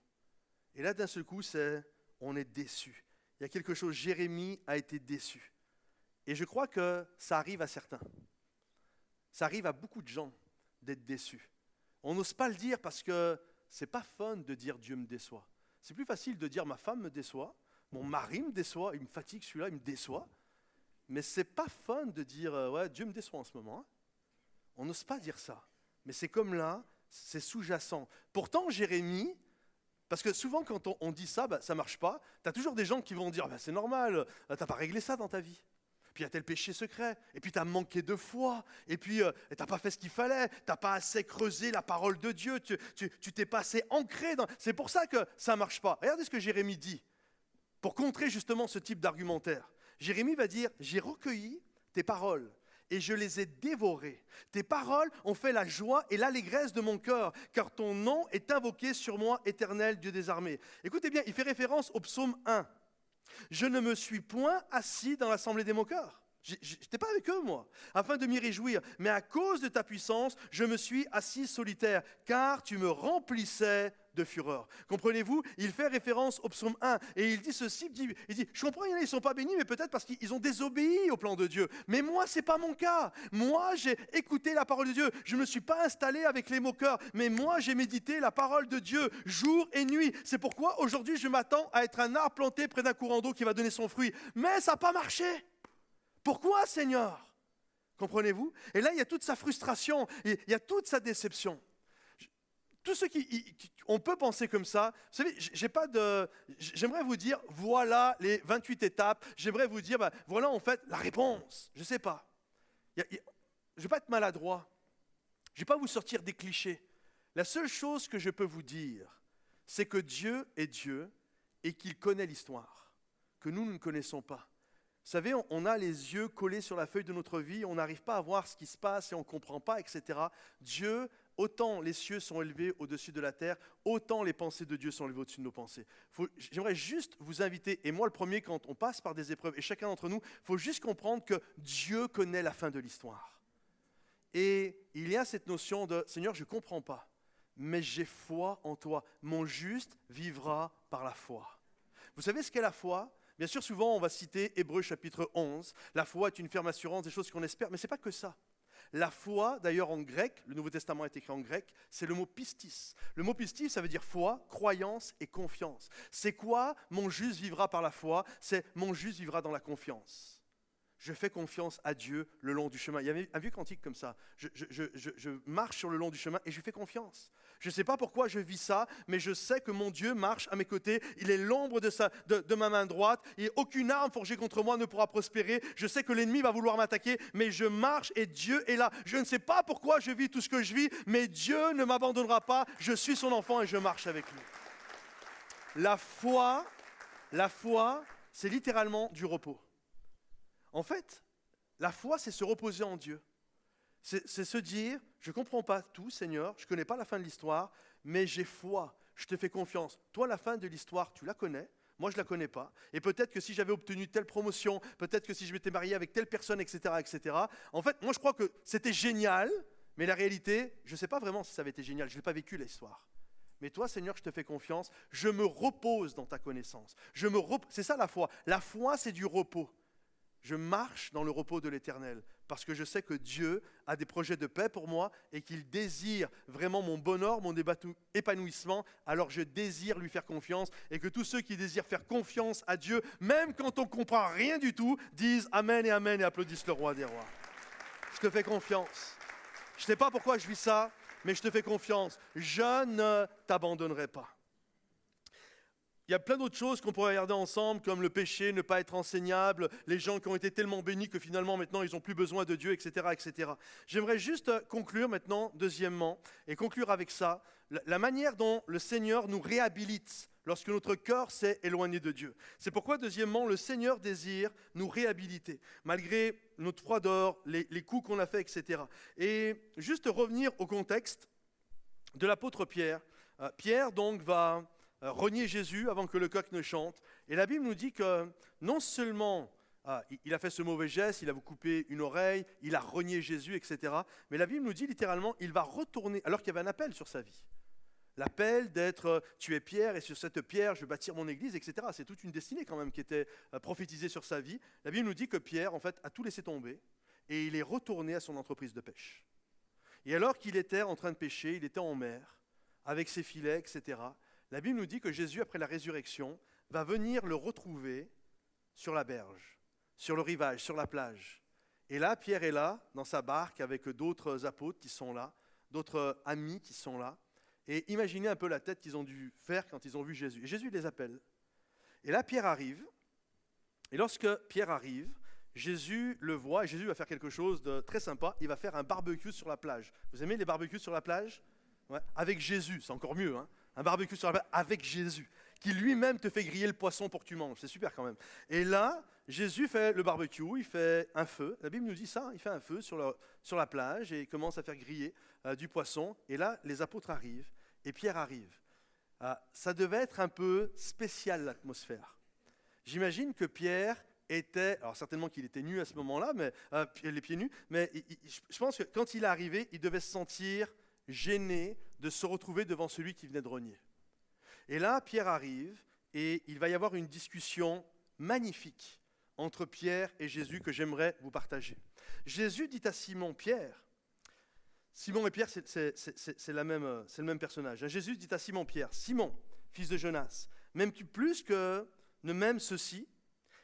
Et là, d'un seul coup, on est déçu. Il y a quelque chose, Jérémie a été déçu. Et je crois que ça arrive à certains. Ça arrive à beaucoup de gens d'être déçus. On n'ose pas le dire parce que c'est pas fun de dire Dieu me déçoit. C'est plus facile de dire ma femme me déçoit, mon mari me déçoit, il me fatigue celui-là, il me déçoit. Mais c'est pas fun de dire ouais, Dieu me déçoit en ce moment. Hein. On n'ose pas dire ça. Mais c'est comme là, c'est sous-jacent. Pourtant, Jérémie, parce que souvent quand on dit ça, ça ne marche pas. Tu as toujours des gens qui vont dire c'est normal, tu n'as pas réglé ça dans ta vie. Puis il y a tel péché secret, et puis tu as manqué de foi, et puis tu n'as pas fait ce qu'il fallait, tu n'as pas assez creusé la parole de Dieu, tu t'es pas assez ancré dans... C'est pour ça que ça ne marche pas. Regardez ce que Jérémie dit, pour contrer justement ce type d'argumentaire. Jérémie va dire, j'ai recueilli tes paroles, et je les ai dévorées. Tes paroles ont fait la joie et l'allégresse de mon cœur, car ton nom est invoqué sur moi, éternel Dieu des armées. Écoutez bien, il fait référence au psaume 1. Je ne me suis point assis dans l'assemblée des moqueurs. Je n'étais pas avec eux, moi, afin de m'y réjouir. Mais à cause de ta puissance, je me suis assis solitaire, car tu me remplissais de fureur. Comprenez-vous? Il fait référence au psaume 1, et il dit ceci, il dit, je comprends, il y en a, ils ne sont pas bénis, mais peut-être parce qu'ils ont désobéi au plan de Dieu. Mais moi, ce n'est pas mon cas. Moi, j'ai écouté la parole de Dieu. Je ne me suis pas installé avec les moqueurs, mais moi, j'ai médité la parole de Dieu jour et nuit. C'est pourquoi aujourd'hui, je m'attends à être un arbre planté près d'un courant d'eau qui va donner son fruit. Mais ça n'a pas marché. Pourquoi, Seigneur? Comprenez-vous? Et là, il y a toute sa frustration, il y a toute sa déception. Tous ceux on peut penser comme ça, vous savez, j'aimerais vous dire, voilà les 28 étapes, j'aimerais vous dire, voilà en fait la réponse, je ne sais pas. Je ne vais pas être maladroit, je ne vais pas vous sortir des clichés. La seule chose que je peux vous dire, c'est que Dieu est Dieu et qu'il connaît l'histoire, que nous ne connaissons pas. Vous savez, on a les yeux collés sur la feuille de notre vie, on n'arrive pas à voir ce qui se passe et on ne comprend pas, etc. Dieu autant les cieux sont élevés au-dessus de la terre, autant les pensées de Dieu sont élevées au-dessus de nos pensées. J'aimerais juste vous inviter, et moi le premier, quand on passe par des épreuves, et chacun d'entre nous, il faut juste comprendre que Dieu connaît la fin de l'histoire. Et il y a cette notion de « Seigneur, je ne comprends pas, mais j'ai foi en toi. Mon juste vivra par la foi. » Vous savez ce qu'est la foi ? Bien sûr, souvent, on va citer Hébreux chapitre 11. La foi est une ferme assurance des choses qu'on espère, mais ce n'est pas que ça. La foi, d'ailleurs en grec, le Nouveau Testament est écrit en grec, c'est le mot pistis. Le mot pistis, ça veut dire foi, croyance et confiance. C'est quoi ? Mon juste vivra par la foi, c'est mon juste vivra dans la confiance. Je fais confiance à Dieu le long du chemin. Il y avait un vieux cantique comme ça. Je marche sur le long du chemin et je lui fais confiance. Je ne sais pas pourquoi je vis ça, mais je sais que mon Dieu marche à mes côtés. Il est l'ombre de ma main droite et aucune arme forgée contre moi ne pourra prospérer. Je sais que l'ennemi va vouloir m'attaquer, mais je marche et Dieu est là. Je ne sais pas pourquoi je vis tout ce que je vis, mais Dieu ne m'abandonnera pas. Je suis son enfant et je marche avec lui. La foi, c'est littéralement du repos. En fait, la foi, c'est se reposer en Dieu. C'est se dire, je ne comprends pas tout, Seigneur, je ne connais pas la fin de l'histoire, mais j'ai foi, je te fais confiance. Toi, la fin de l'histoire, tu la connais, moi, je ne la connais pas. Et peut-être que si j'avais obtenu telle promotion, peut-être que si je m'étais marié avec telle personne, etc., etc. En fait, moi, je crois que c'était génial, mais la réalité, je ne sais pas vraiment si ça avait été génial, je n'ai pas vécu l'histoire. Mais toi, Seigneur, je te fais confiance, je me repose dans ta connaissance. C'est ça la foi. La foi, c'est du repos. Je marche dans le repos de l'Éternel parce que je sais que Dieu a des projets de paix pour moi et qu'il désire vraiment mon bonheur, mon épanouissement. Alors je désire lui faire confiance et que tous ceux qui désirent faire confiance à Dieu, même quand on ne comprend rien du tout, disent Amen et applaudissent le roi des rois. Je te fais confiance. Je ne sais pas pourquoi je vis ça, mais je te fais confiance. Je ne t'abandonnerai pas. Il y a plein d'autres choses qu'on pourrait regarder ensemble, comme le péché, ne pas être enseignable, les gens qui ont été tellement bénis que finalement maintenant ils n'ont plus besoin de Dieu, etc., etc. J'aimerais juste conclure maintenant, deuxièmement, et conclure avec ça, la manière dont le Seigneur nous réhabilite lorsque notre cœur s'est éloigné de Dieu. C'est pourquoi, deuxièmement, le Seigneur désire nous réhabiliter, malgré notre froideur, les coups qu'on a faits, etc. Et juste revenir au contexte de l'apôtre Pierre. Pierre donc va renier Jésus avant que le coq ne chante. Et la Bible nous dit que non seulement il a fait ce mauvais geste, il a coupé une oreille, il a renié Jésus, etc. Mais la Bible nous dit littéralement, il va retourner, alors qu'il y avait un appel sur sa vie. L'appel d'être tu es Pierre et sur cette pierre je vais bâtir mon église, etc. C'est toute une destinée quand même qui était prophétisée sur sa vie. La Bible nous dit que Pierre, en fait, a tout laissé tomber et il est retourné à son entreprise de pêche. Et alors qu'il était en train de pêcher, il était en mer, avec ses filets, etc. La Bible nous dit que Jésus, après la résurrection, va venir le retrouver sur la berge, sur le rivage, sur la plage. Et là, Pierre est là, dans sa barque, avec d'autres apôtres qui sont là, d'autres amis qui sont là. Et imaginez un peu la tête qu'ils ont dû faire quand ils ont vu Jésus. Et Jésus les appelle. Et là, Pierre arrive. Et lorsque Pierre arrive, Jésus le voit, et Jésus va faire quelque chose de très sympa. Il va faire un barbecue sur la plage. Vous aimez les barbecues sur la plage ? Ouais. Avec Jésus, c'est encore mieux, hein ? Un barbecue sur la plage avec Jésus, qui lui-même te fait griller le poisson pour que tu manges. C'est super quand même. Et là, Jésus fait le barbecue, il fait un feu. La Bible nous dit ça, il fait un feu sur la plage et il commence à faire griller du poisson. Et là, les apôtres arrivent et Pierre arrive. Ça devait être un peu spécial l'atmosphère. J'imagine que Pierre était, alors certainement qu'il était nu à ce moment-là, mais les pieds nus, mais je pense que quand il est arrivé, il devait se sentir gêné de se retrouver devant celui qui venait de renier. Et là, Pierre arrive et il va y avoir une discussion magnifique entre Pierre et Jésus que j'aimerais vous partager. Jésus dit à Simon Pierre, Simon et Pierre, c'est le même personnage. Jésus dit à Simon Pierre, Simon, fils de Jonas, m'aimes-tu plus que ne m'aime ceci ?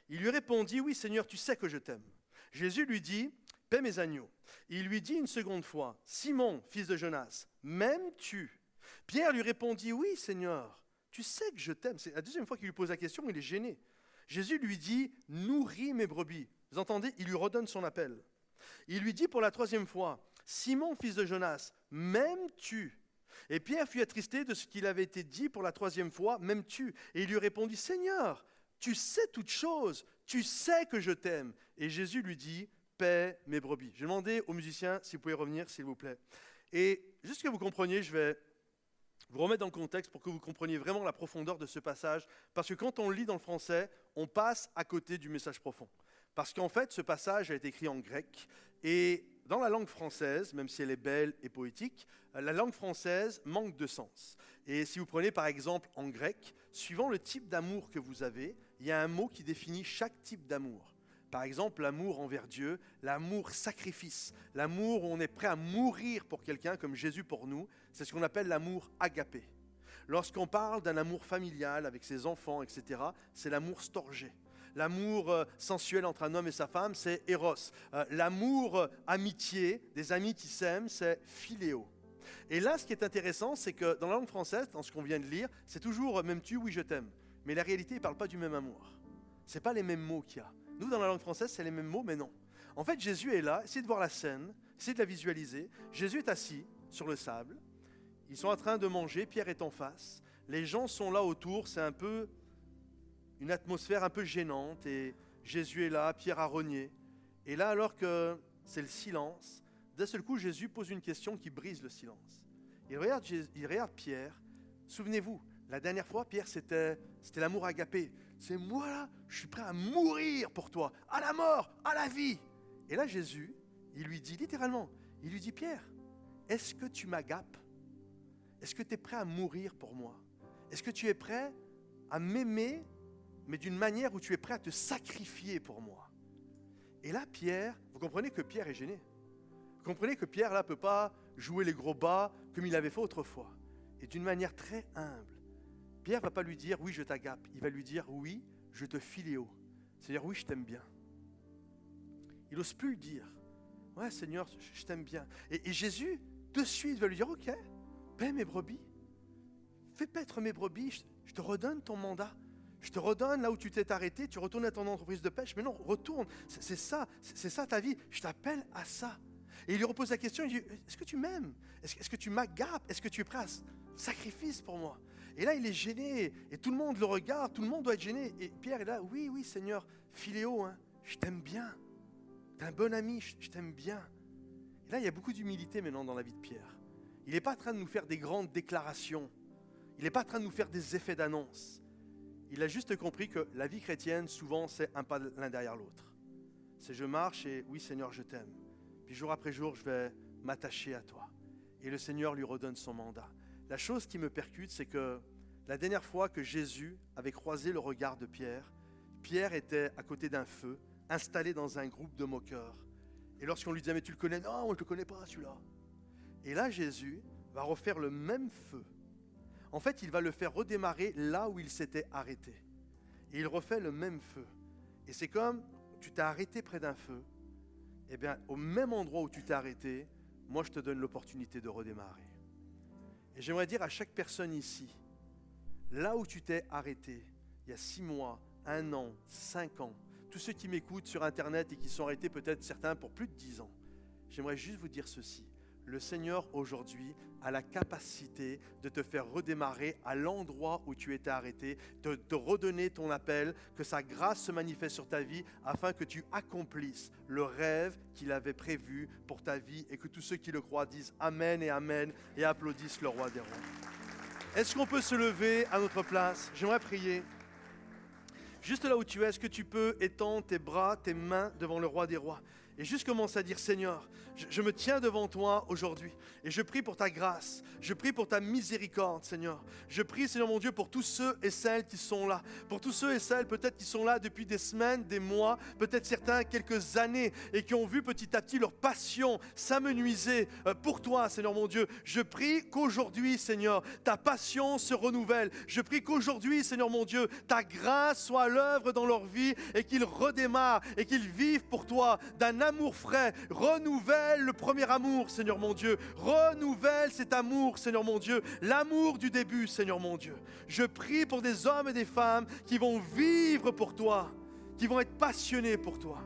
Il lui répondit, oui Seigneur, tu sais que je t'aime. Jésus lui dit, paie mes agneaux. Il lui dit une seconde fois, Simon, fils de Jonas, m'aimes-tu ? Pierre lui répondit, oui Seigneur, tu sais que je t'aime. C'est la deuxième fois qu'il lui pose la question, il est gêné. Jésus lui dit, nourris mes brebis. Vous entendez ? Il lui redonne son appel. Il lui dit pour la troisième fois, Simon, fils de Jonas, m'aimes-tu ? Et Pierre fut attristé de ce qu'il avait été dit pour la troisième fois, m'aimes-tu ? Et il lui répondit, Seigneur, tu sais toutes choses, tu sais que je t'aime. Et Jésus lui dit, paie mes brebis. Je vais demander aux musiciens si vous pouvez revenir, s'il vous plaît. Et juste que vous compreniez, je vais vous remettre dans le contexte pour que vous compreniez vraiment la profondeur de ce passage, parce que quand on le lit dans le français, on passe à côté du message profond. Parce qu'en fait, ce passage a été écrit en grec, et dans la langue française, même si elle est belle et poétique, la langue française manque de sens. Et si vous prenez par exemple en grec, suivant le type d'amour que vous avez, il y a un mot qui définit chaque type d'amour. Par exemple, l'amour envers Dieu, l'amour sacrifice, l'amour où on est prêt à mourir pour quelqu'un comme Jésus pour nous, c'est ce qu'on appelle l'amour agapé. Lorsqu'on parle d'un amour familial avec ses enfants, etc., c'est l'amour storgé. L'amour sensuel entre un homme et sa femme, c'est éros. L'amour amitié, des amis qui s'aiment, c'est philéo. Et là, ce qui est intéressant, c'est que dans la langue française, dans ce qu'on vient de lire, c'est toujours « m'aimes-tu » « oui, je t'aime ». Mais la réalité, ils ne parlent pas du même amour. Ce n'est pas les mêmes mots qu'il y a. Nous, dans la langue française, c'est les mêmes mots, mais non. En fait, Jésus est là, essayez de voir la scène, essayez de la visualiser. Jésus est assis sur le sable, ils sont en train de manger, Pierre est en face, les gens sont là autour, c'est un peu une atmosphère un peu gênante, et Jésus est là, Pierre a rogné. Et là, alors que c'est le silence, d'un seul coup, Jésus pose une question qui brise le silence. Il regarde Pierre, souvenez-vous, la dernière fois, Pierre, c'était l'amour agapé. C'est moi là, je suis prêt à mourir pour toi, à la mort, à la vie. Et là, Jésus, il lui dit littéralement, il lui dit, Pierre, est-ce que tu m'agapes? Est-ce que tu es prêt à mourir pour moi? Est-ce que tu es prêt à m'aimer, mais d'une manière où tu es prêt à te sacrifier pour moi? Et là, Pierre, vous comprenez que Pierre est gêné. Vous comprenez que Pierre, là, ne peut pas jouer les gros bas comme il avait fait autrefois. Et d'une manière très humble. Pierre ne va pas lui dire « oui, je t'agape ». Il va lui dire « oui, je te philéo ». C'est-à-dire « oui, je t'aime bien ». Il n'ose plus le dire. « ouais, Seigneur, je t'aime bien ». Et Jésus, de suite, va lui dire « ok, paie mes brebis. Fais paître mes brebis, je te redonne ton mandat. Je te redonne là où tu t'es arrêté, tu retournes à ton entreprise de pêche. Mais non, retourne, c'est ça ta vie. Je t'appelle à ça. » Et il lui repose la question, il dit « est-ce que tu m'aimes? Est-ce que tu m'agapes? Est-ce que tu es prêt à sacrifice pour moi ?» Et là, il est gêné, et tout le monde le regarde, tout le monde doit être gêné. Et Pierre est là, oui, oui, Seigneur, philéo, hein, je t'aime bien. T'es un bon ami, je t'aime bien. Et là, il y a beaucoup d'humilité maintenant dans la vie de Pierre. Il n'est pas en train de nous faire des grandes déclarations. Il n'est pas en train de nous faire des effets d'annonce. Il a juste compris que la vie chrétienne, souvent, c'est un pas l'un derrière l'autre. C'est je marche et oui, Seigneur, je t'aime. Puis jour après jour, je vais m'attacher à toi. Et le Seigneur lui redonne son mandat. La chose qui me percute, c'est que la dernière fois que Jésus avait croisé le regard de Pierre, Pierre était à côté d'un feu, installé dans un groupe de moqueurs. Et lorsqu'on lui disait « mais tu le connais ?» « non, je ne le connais pas celui-là. » Et là, Jésus va refaire le même feu. En fait, il va le faire redémarrer là où il s'était arrêté. Et il refait le même feu. Et c'est comme tu t'es arrêté près d'un feu, eh bien, au même endroit où tu t'es arrêté, moi, je te donne l'opportunité de redémarrer. Et j'aimerais dire à chaque personne ici, là où tu t'es arrêté, il y a 6 mois, 1 an, 5 ans, tous ceux qui m'écoutent sur Internet et qui sont arrêtés peut-être certains pour plus de 10 ans, j'aimerais juste vous dire ceci. Le Seigneur aujourd'hui a la capacité de te faire redémarrer à l'endroit où tu étais arrêté, de te redonner ton appel, que sa grâce se manifeste sur ta vie afin que tu accomplisses le rêve qu'il avait prévu pour ta vie et que tous ceux qui le croient disent Amen et applaudissent le roi des rois. Est-ce qu'on peut se lever à notre place? J'aimerais prier. Juste là où tu es, est-ce que tu peux étendre tes bras, tes mains devant le roi des rois? Et juste commence à dire, Seigneur, je me tiens devant toi aujourd'hui et je prie pour ta grâce, je prie pour ta miséricorde, Seigneur. Je prie, Seigneur mon Dieu, pour tous ceux et celles qui sont là, pour tous ceux et celles peut-être qui sont là depuis des semaines, des mois, peut-être certains quelques années et qui ont vu petit à petit leur passion s'amenuiser pour toi, Seigneur mon Dieu. Je prie qu'aujourd'hui, Seigneur, ta passion se renouvelle. Je prie qu'aujourd'hui, Seigneur mon Dieu, ta grâce soit à l'œuvre dans leur vie et qu'ils redémarrent et qu'ils vivent pour toi d'un amour frais. Renouvelle le premier amour, Seigneur mon Dieu. Renouvelle cet amour, Seigneur mon Dieu. L'amour du début, Seigneur mon Dieu. Je prie pour des hommes et des femmes qui vont vivre pour toi, qui vont être passionnés pour toi.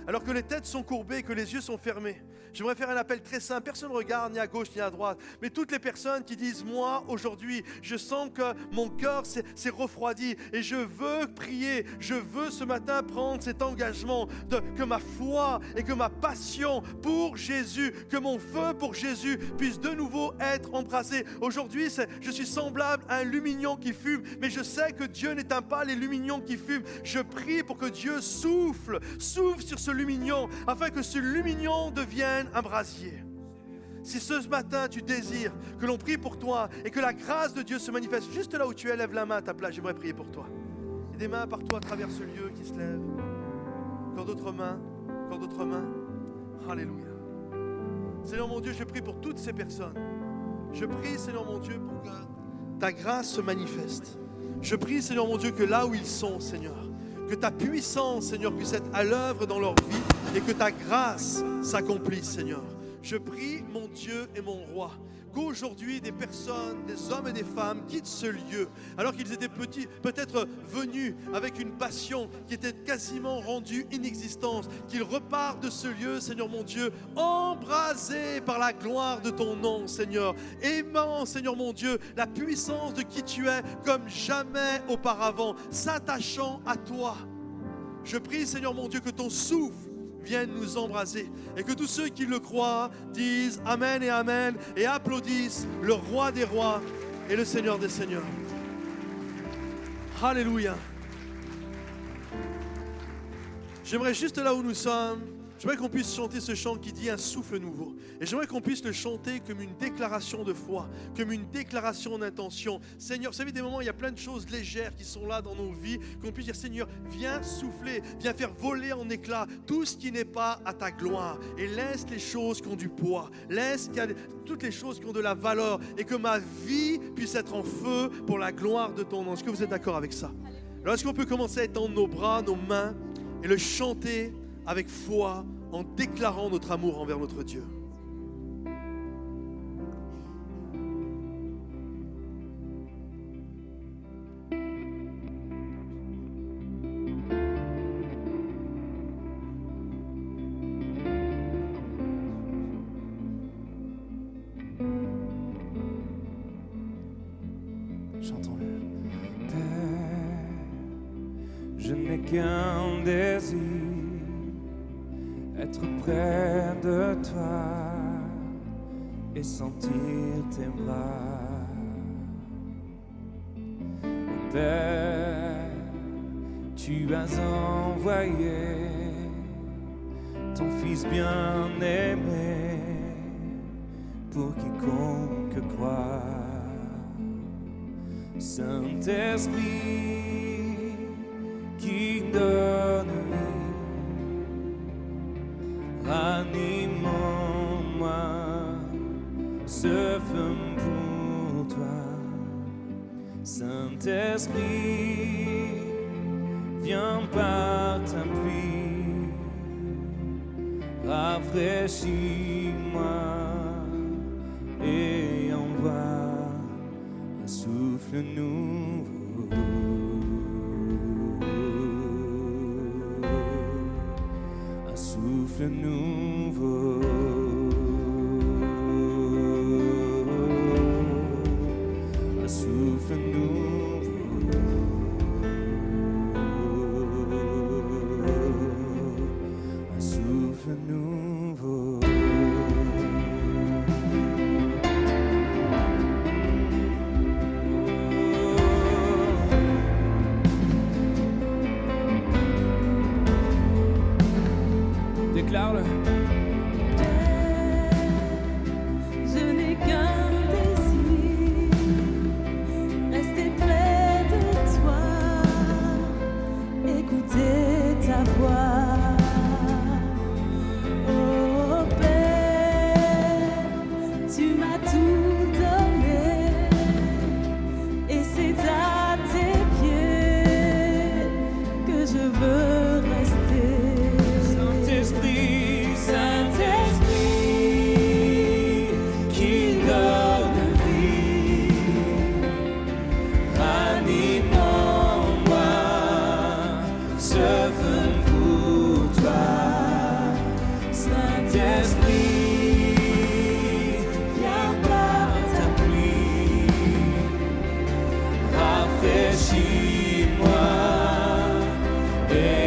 Alors que les têtes sont courbées, que les yeux sont fermés, J'aimerais faire un appel très simple. Personne ne regarde ni à gauche ni à droite. Mais toutes les personnes qui disent, moi, aujourd'hui, je sens que mon cœur s'est refroidi et je veux prier. Je veux ce matin prendre cet engagement que ma foi et que ma passion pour Jésus, que mon feu pour Jésus puisse de nouveau être embrasé. Aujourd'hui, je suis semblable à un lumignon qui fume, mais je sais que Dieu n'éteint pas les lumignons qui fument. Je prie pour que Dieu souffle sur ce lumignon, afin que ce lumignon devienne un brasier. Si ce matin tu désires que l'on prie pour toi et que la grâce de Dieu se manifeste juste là où tu es, lève la main à ta place, j'aimerais prier pour toi. Il y a des mains partout à travers ce lieu qui se lèvent. Encore d'autres mains, encore d'autres mains. Alléluia. Seigneur mon Dieu, je prie pour toutes ces personnes. Je prie, Seigneur mon Dieu, pour que ta grâce se manifeste. Je prie, Seigneur mon Dieu, que là où ils sont, Seigneur, que ta puissance, Seigneur, puisse être à l'œuvre dans leur vie et que ta grâce s'accomplisse, Seigneur. Je prie, mon Dieu et mon roi, qu'aujourd'hui des personnes, des hommes et des femmes quittent ce lieu alors qu'ils étaient petits, peut-être venus avec une passion qui était quasiment rendue inexistante, qu'ils repartent de ce lieu, Seigneur mon Dieu, embrasés par la gloire de ton nom, Seigneur, aimant, Seigneur mon Dieu, la puissance de qui tu es comme jamais auparavant, s'attachant à toi. Je prie, Seigneur mon Dieu, que ton souffle viennent nous embraser et que tous ceux qui le croient disent Amen et applaudissent le roi des rois et le Seigneur des seigneurs. Alléluia. J'aimerais juste là où nous sommes, j'aimerais qu'on puisse chanter ce chant qui dit un souffle nouveau. Et j'aimerais qu'on puisse le chanter comme une déclaration de foi, comme une déclaration d'intention. Seigneur, vous savez, des moments où il y a plein de choses légères qui sont là dans nos vies, qu'on puisse dire, Seigneur, viens souffler, viens faire voler en éclats tout ce qui n'est pas à ta gloire. Et laisse les choses qui ont du poids, laisse toutes les choses qui ont de la valeur et que ma vie puisse être en feu pour la gloire de ton nom. Est-ce que vous êtes d'accord avec ça? Alors, est-ce qu'on peut commencer à étendre nos bras, nos mains et le chanter avec foi, en déclarant notre amour envers notre Dieu. Chantons-le. Père, je n'ai qu'un désir, être près de toi et sentir tes bras. Père, tu as envoyé ton Fils bien-aimé pour quiconque croit. Saint-Esprit qui donne vie, ranime en moi ce feu pour toi. Saint-Esprit, viens par ta pluie, rafraîchis-moi et envoie un souffle nouveau. Un souffle nouveau. Un souffle nouveau. Un souffle nouveau. Déclare-le. Je n'ai qu'un désir, rester rafraîchis-moi et